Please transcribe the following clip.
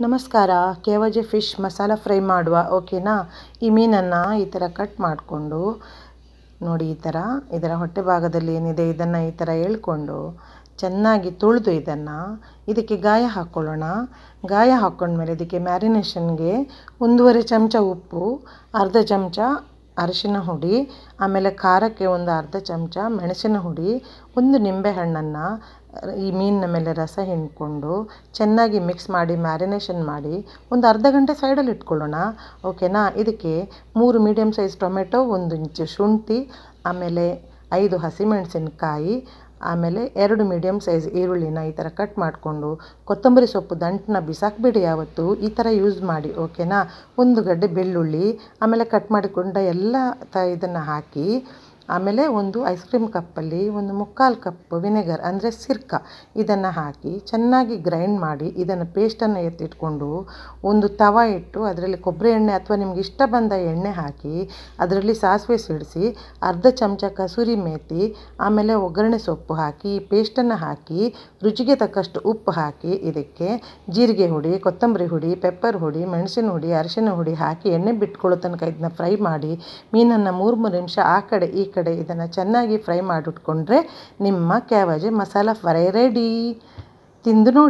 ನಮಸ್ಕಾರ. KYJ fish masala fry ಮಾಡುವ. ಓಕೆನಾ. ಈ ಮೀನನ್ನು ಈ ಥರ ಕಟ್ ಮಾಡಿಕೊಂಡು ನೋಡಿ, ಈ ಥರ ಇದರ ಹೊಟ್ಟೆ ಭಾಗದಲ್ಲಿ ಏನಿದೆ ಇದನ್ನು ಈ ಥರ ಎಳ್ಕೊಂಡು ಚೆನ್ನಾಗಿ ತೊಳೆದು ಇದಕ್ಕೆ ಗಾಯ ಹಾಕ್ಕೊಳ್ಳೋಣ. ಗಾಯ ಹಾಕ್ಕೊಂಡ್ಮೇಲೆ ಇದಕ್ಕೆ ಮ್ಯಾರಿನೇಷನ್ಗೆ 1.5 ಚಮಚ ಉಪ್ಪು, ಅರ್ಧ ಚಮಚ ಅರಿಶಿನ ಹುಡಿ, ಆಮೇಲೆ ಖಾರಕ್ಕೆ ಒಂದು ಅರ್ಧ ಚಮಚ ಮೆಣಸಿನ ಹುಡಿ, ಒಂದು ನಿಂಬೆಹಣ್ಣನ್ನು ಈ ಮೀನಿನ ಮೇಲೆ ರಸ ಹಿಂಡ್ಕೊಂಡು ಚೆನ್ನಾಗಿ ಮಿಕ್ಸ್ ಮಾಡಿ ಮ್ಯಾರಿನೇಷನ್ ಮಾಡಿ ಒಂದು ಅರ್ಧ ಗಂಟೆ ಸೈಡಲ್ಲಿ ಇಟ್ಕೊಳ್ಳೋಣ. ಓಕೆನಾ. ಇದಕ್ಕೆ 3 ಮೀಡಿಯಮ್ ಸೈಜ್ ಟೊಮೆಟೊ, 1 ಇಂಚು ಶುಂಠಿ, ಆಮೇಲೆ 5 ಹಸಿಮೆಣಸಿನಕಾಯಿ, ಆಮೇಲೆ 2 ಮೀಡಿಯಮ್ ಸೈಜ್ ಈರುಳ್ಳಿನ ಈ ಥರ ಕಟ್ ಮಾಡಿಕೊಂಡು, ಕೊತ್ತಂಬರಿ ಸೊಪ್ಪು ದಂಟನ್ನ ಬಿಸಾಕಬೇಡಿ, ಯಾವತ್ತು ಈ ಥರ ಯೂಸ್ ಮಾಡಿ. ಓಕೆನಾ. 1 ಗಡ್ಡೆ ಬೆಳ್ಳುಳ್ಳಿ, ಆಮೇಲೆ ಕಟ್ ಮಾಡಿಕೊಂಡ ಎಲ್ಲ ಇದನ್ನು ಹಾಕಿ, ಆಮೇಲೆ ಒಂದು ಐಸ್ ಕ್ರೀಮ್ ಕಪ್ಪಲ್ಲಿ 1/4 ಕಪ್ ವಿನೆಗರ್ ಅಂದರೆ ಸಿರ್ಕ ಇದನ್ನು ಹಾಕಿ ಚೆನ್ನಾಗಿ ಗ್ರೈಂಡ್ ಮಾಡಿ ಇದನ್ನು ಪೇಸ್ಟನ್ನು ಎತ್ತಿಟ್ಕೊಂಡು ಒಂದು ತವ ಇಟ್ಟು ಅದರಲ್ಲಿ ಕೊಬ್ಬರಿ ಎಣ್ಣೆ ಅಥವಾ ನಿಮ್ಗೆ ಇಷ್ಟ ಬಂದ ಎಣ್ಣೆ ಹಾಕಿ ಅದರಲ್ಲಿ ಸಾಸಿವೆ ಸಿಡಿಸಿ ಅರ್ಧ ಚಮಚ ಕಸೂರಿ ಮೇಥಿ, ಆಮೇಲೆ ಒಗ್ಗರಣೆ ಸೊಪ್ಪು ಹಾಕಿ ಈ ಪೇಸ್ಟನ್ನು ಹಾಕಿ ರುಚಿಗೆ ತಕ್ಕಷ್ಟು ಉಪ್ಪು ಹಾಕಿ ಇದಕ್ಕೆ ಜೀರಿಗೆ ಹುಡಿ, ಕೊತ್ತಂಬರಿ ಹುಡಿ, ಪೆಪ್ಪರ್ ಹುಡಿ, ಮೆಣಸಿನ ಹುಡಿ, ಅರಿಶಿನ ಹುಡಿ ಹಾಕಿ ಎಣ್ಣೆ ಬಿಟ್ಕೊಳ್ಳೋ ತನಕ ಇದನ್ನ ಫ್ರೈ ಮಾಡಿ ಮೀನನ್ನು 3 ನಿಮಿಷ ಆ ಕಡೆ ಈ ಕಡೆ ಇದನ್ನು ಚೆನ್ನಾಗಿ ಫ್ರೈ ಮಾಡಿಟ್ಕೊಂಡ್ರೆ ನಿಮ್ಮ KYJ ಮಸಾಲ ಫ್ರೈ ರೆಡಿ. ತಿಂದು ನೋಡಿ.